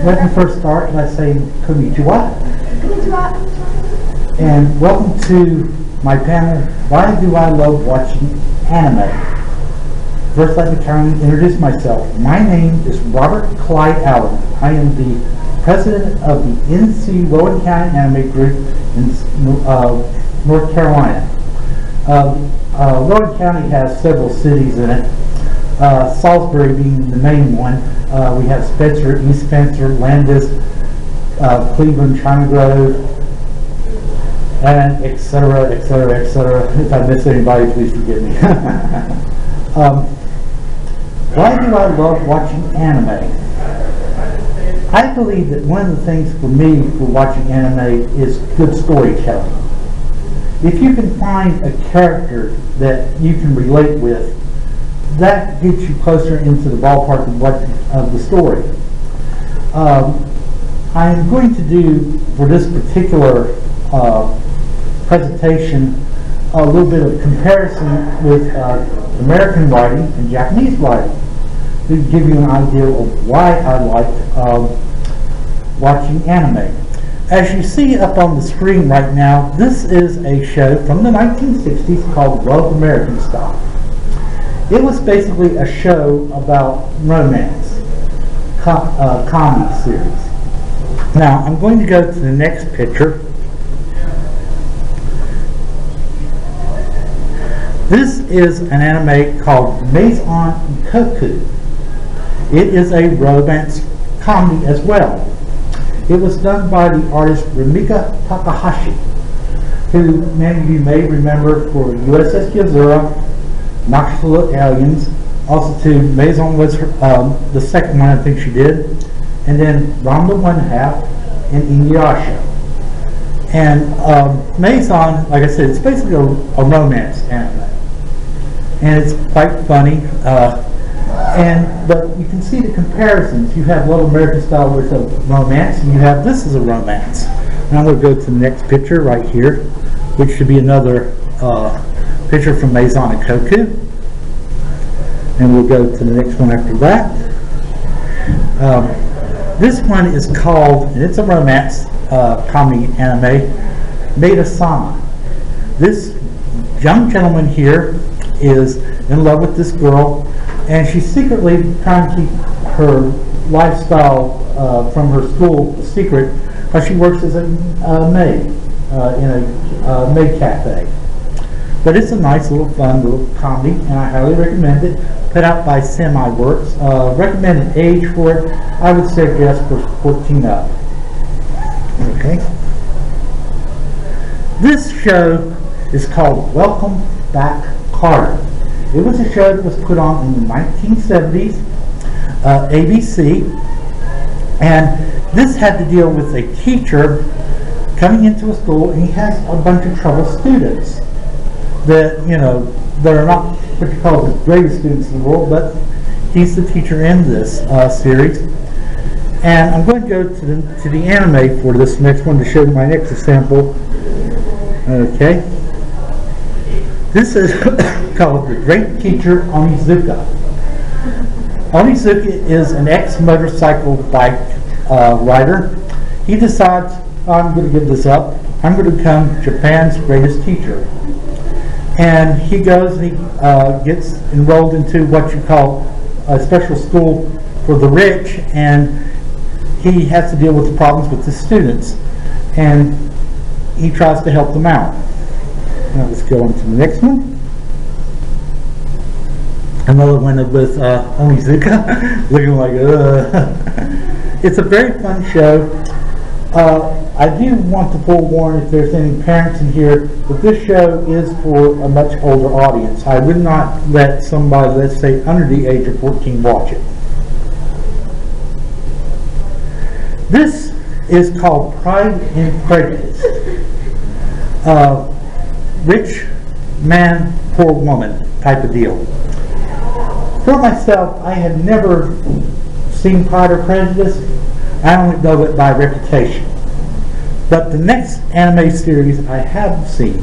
Let me first start by saying konnichiwa. And welcome to my panel, Why Do I Love Watching Anime? First, let me try and introduce myself. My name is Robert Clyde Allen. I am the president of the NC Rowan County Anime Group in North Carolina. Rowan County has several cities in it, Salisbury being the main one. We have Spencer, East Spencer, Landis, Cleveland, China Grove, and etc., etc., etc. If I miss anybody, please forgive me. Why do I love watching anime? I believe that one of the things for me for watching anime is good storytelling. If you can find a character that you can relate with, that gets you closer into the ballpark of the story. I'm going to do, for this particular presentation, a little bit of comparison with American writing and Japanese writing to give you an idea of why I like watching anime. As you see up on the screen right now, this is a show from the 1960s called Love American Style. It was basically a show about romance, comedy series. Now, I'm going to go to the next picture. This is an anime called Maison Koku. It is a romance comedy as well. It was done by the artist Rumika Takahashi, who many of you may remember for USS Yazura, Knoxville Aliens, also to Maison was the second one I think she did, and then Rhonda One Half and Inuyasha. And Maison, like I said, it's basically a romance anime, and it's quite funny. But you can see the comparisons. You have Love American Style with a romance, and you have this is a romance. And I'm going to go to the next picture right here, which should be another picture from Maison and Koku. And we'll go to the next one after that. This one is called, and it's a romance comedy anime, Maid-sama. This young gentleman here is in love with this girl, and she's secretly trying to keep her lifestyle from her school a secret because she works as a maid in a maid cafe. But it's a nice little fun little comedy, and I highly recommend it. Put out by Semi-Works. Recommended age for it, I would suggest for 14 up. Okay. This show is called Welcome Back, Kotter. It was a show that was put on in the 1970s, ABC, and this had to deal with a teacher coming into a school, and he has a bunch of troubled students that, you know, that are not what you call the greatest students in the world, but he's the teacher in this series. And I'm going to go to the anime for this next one to show you my next example. Okay. This is called The Great Teacher Onizuka. Onizuka is an ex-motorcycle bike rider. He decides, I'm going to give this up. I'm going to become Japan's greatest teacher. And he goes and he gets enrolled into what you call a special school for the rich, and he has to deal with the problems with the students, and he tries to help them out. Now let's go on to the next one. Another one with Onizuka, looking like It's a very fun show. I do want to forewarn if there's any parents in here that this show is for a much older audience. I would not let somebody, let's say, under the age of 14 watch it. This is called Pride and Prejudice. Rich man, poor woman type of deal. For myself, I had never seen Pride or Prejudice. I only know it by reputation. But the next anime series I have seen,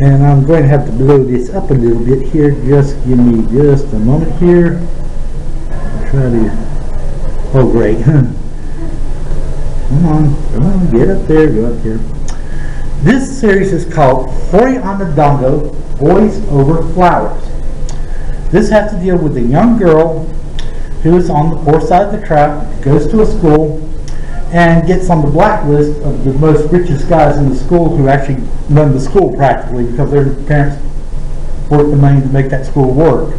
and I'm going to have to blow this up a little bit here. Just give me just a moment here. I'll try to. Oh, great. Come on, get up there, go up here. This series is called Hori Onodongo, Boys Over Flowers. This has to deal with a young girl who is on the poor side of the track, goes to a school, and gets on the blacklist of the most richest guys in the school who actually run the school practically because their parents work the money to make that school work.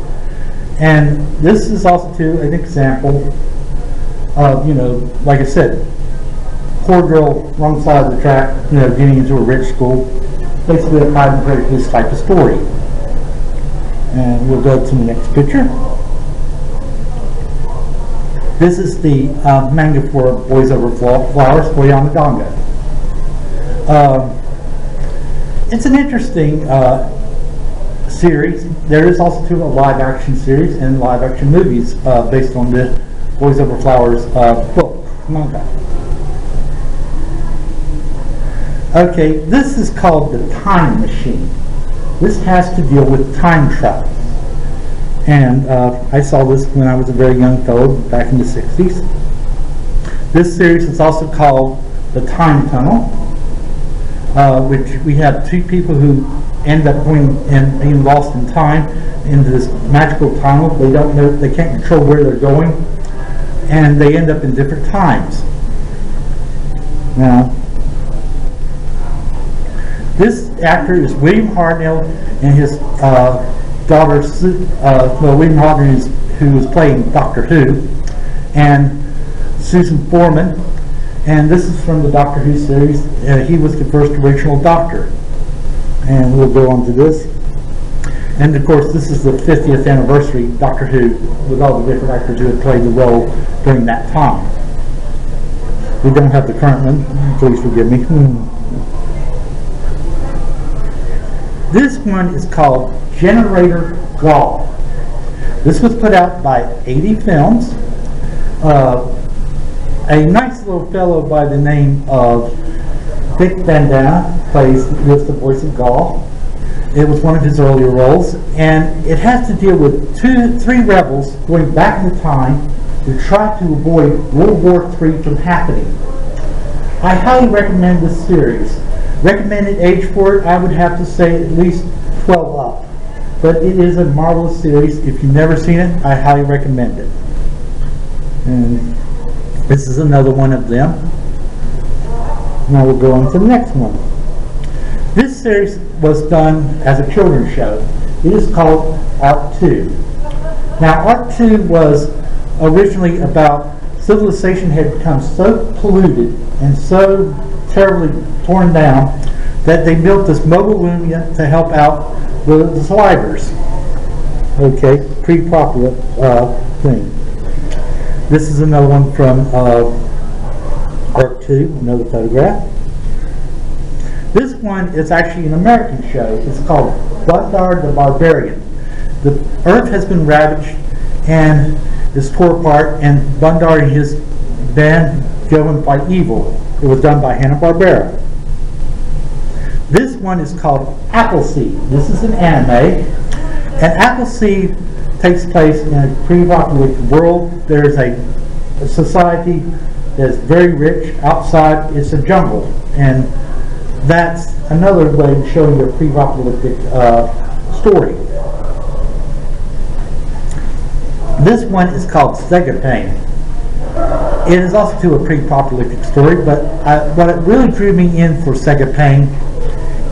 And this is also too an example of, like I said, poor girl, wrong side of the track, getting into a rich school. Basically a Pride and Prejudice type of story. And we'll go to the next picture. This is the manga for Boys Over Flowers, Hori Onodongo. It's an interesting series. There is also too a live action series and live action movies based on the Boys Over Flowers book, manga. Okay, this is called The Time Machine. This has to deal with time travel. And I saw this when I was a very young fellow back in the 60s. This series is also called The Time Tunnel, which we have two people who end up going and being lost in time into this magical tunnel. They don't know, they can't control where they're going, and they end up in different times. Now, this actor is William Hartnell, and his daughter, William Hartnell, who is playing Doctor Who, and Susan Foreman. And this is from the Doctor Who series. He was the first original Doctor. And we'll go on to this. And of course, this is the 50th anniversary Doctor Who, with all the different actors who had played the role during that time. We don't have the current one, please forgive me. This one is called Generator Golf. This was put out by 80 Films. A nice little fellow by the name of Dick Van Dyke was the voice of Golf. It was one of his earlier roles, and it has to deal with three rebels going back in time to try to avoid World War III from happening. I highly recommend this series. Recommended age for it, I would have to say at least 12 up. But it is a marvelous series. If you've never seen it, I highly recommend it. And this is another one of them. Now we'll go on to the next one. This series was done as a children's show. It is called Art 2. Now Art 2 was originally about civilization had become so polluted and so terribly torn down that they built this mobile Lumia to help out the survivors. Okay, pretty popular thing. This is another one from Art 2, another photograph. This one is actually an American show. It's called Bundar the Barbarian. The earth has been ravaged and is torn apart, and Bundar and his band go and fight evil. It was done by Hanna-Barbera. This one is called Appleseed. This is an anime, and Appleseed takes place in a pre-apocalyptic world. There's a society that's very rich. Outside it's a jungle, and that's another way of showing your pre-apocalyptic story. This one is called Sega Pain. It is also to a pre-apocalyptic story, but what it really drew me in for Sega Pain,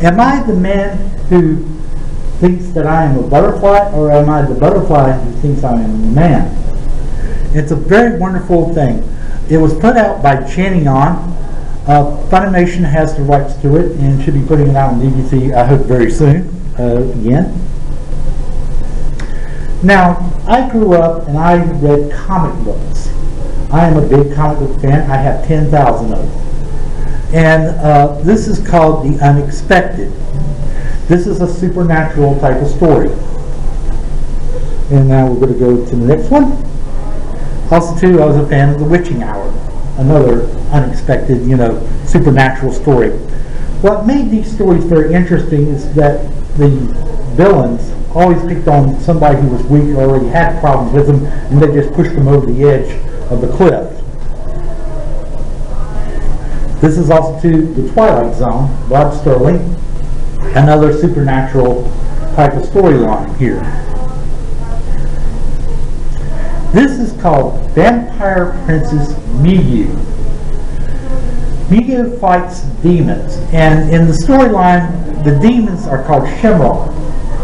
am I the man who thinks that I am a butterfly, or am I the butterfly who thinks I am a man? It's a very wonderful thing. It was put out by Channing On. Funimation has the rights to it and should be putting it out on DVD, I hope very soon, again. Now, I grew up and I read comic books. I am a big comic book fan. I have 10,000 of them. And this is called The Unexpected. This is a supernatural type of story. And now we're going to go to the next one. Also, too, I was a fan of The Witching Hour. another unexpected, supernatural story. What made these stories very interesting is that the villains always picked on somebody who was weak or already had problems with them, and they just pushed them over the edge of the cliff. This is also to the Twilight Zone, Rod Sterling, another supernatural type of storyline here. This is called Vampire Princess Miyu. Miyu fights demons, and in the storyline, the demons are called Shimron.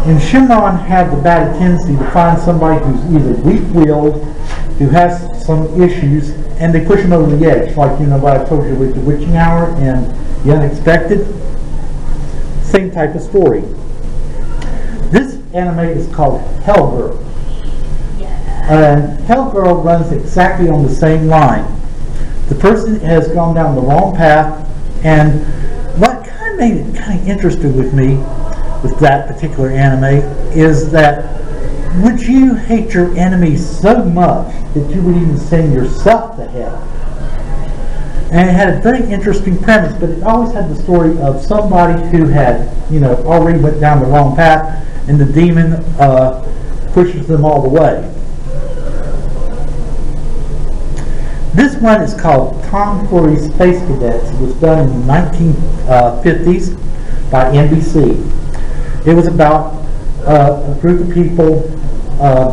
And Shimron have the bad tendency to find somebody who's either weak-willed, who has some issues, and they push them over the edge, like what I told you with the witching hour and the unexpected. Same type of story. This anime is called Hellgirl. And Hellgirl runs exactly on the same line. The person has gone down the wrong path, and what kind of made it kind of interesting with me with that particular anime is that would you hate your enemy so much that you would even send yourself to hell? And it had a very interesting premise, but it always had the story of somebody who had, already went down the wrong path, and the demon pushes them all the way. This one is called Tom Corey's Space Cadets. It was done in the 1950s by NBC. It was about a group of people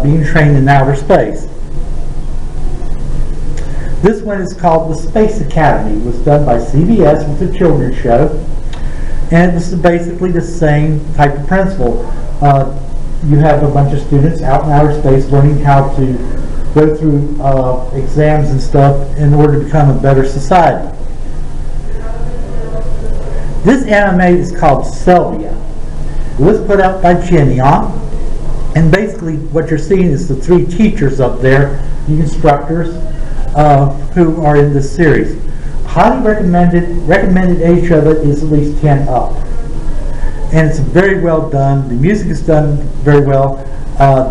being trained in outer space. This one is called The Space Academy. It was done by CBS. It was a children's show. And it was basically the same type of principle. You have a bunch of students out in outer space learning how to go through exams and stuff in order to become a better society. This anime is called Sylvia. It was put out by Geneon, and basically what you're seeing is the three teachers up there, the instructors who are in this series. Highly recommended. Recommended age of it is at least 10 up. And it's very well done. The music is done very well.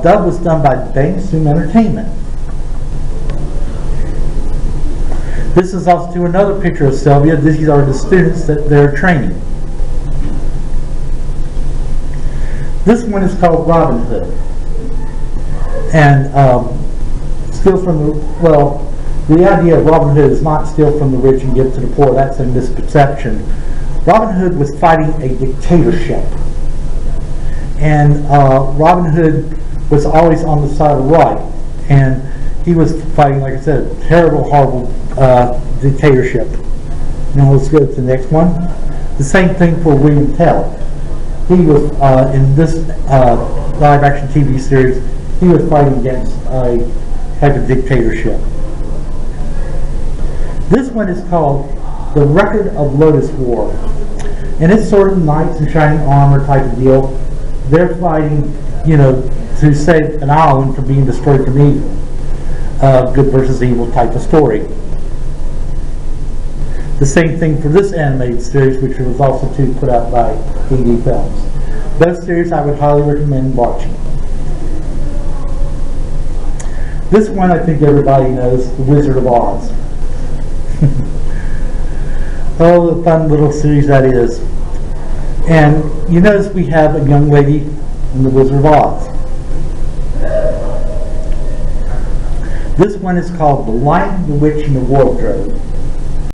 Dub was done by Bang Zoom Entertainment. This is also to another picture of Sylvia. These are the students that they're training. This one is called Robin Hood. And steal from the idea of Robin Hood is not steal from the rich and give to the poor. That's a misperception. Robin Hood was fighting a dictatorship. And Robin Hood was always on the side of the right. And he was fighting, like I said, a terrible, horrible dictatorship. Now let's go to the next one. The same thing for William Tell. He was, in this live-action TV series, he was fighting against a type of dictatorship. This one is called The Record of Lotus War. And it's sort of knights in shining armor type of deal. They're fighting, to save an island from being destroyed from evil. Good versus evil type of story. The same thing for this animated series, which was also put out by AD Films. Both series I would highly recommend watching. This one I think everybody knows, The Wizard of Oz. Oh, the fun little series that is. And you notice we have a young lady in The Wizard of Oz. This one is called The Lion, the Witch, and the Wardrobe.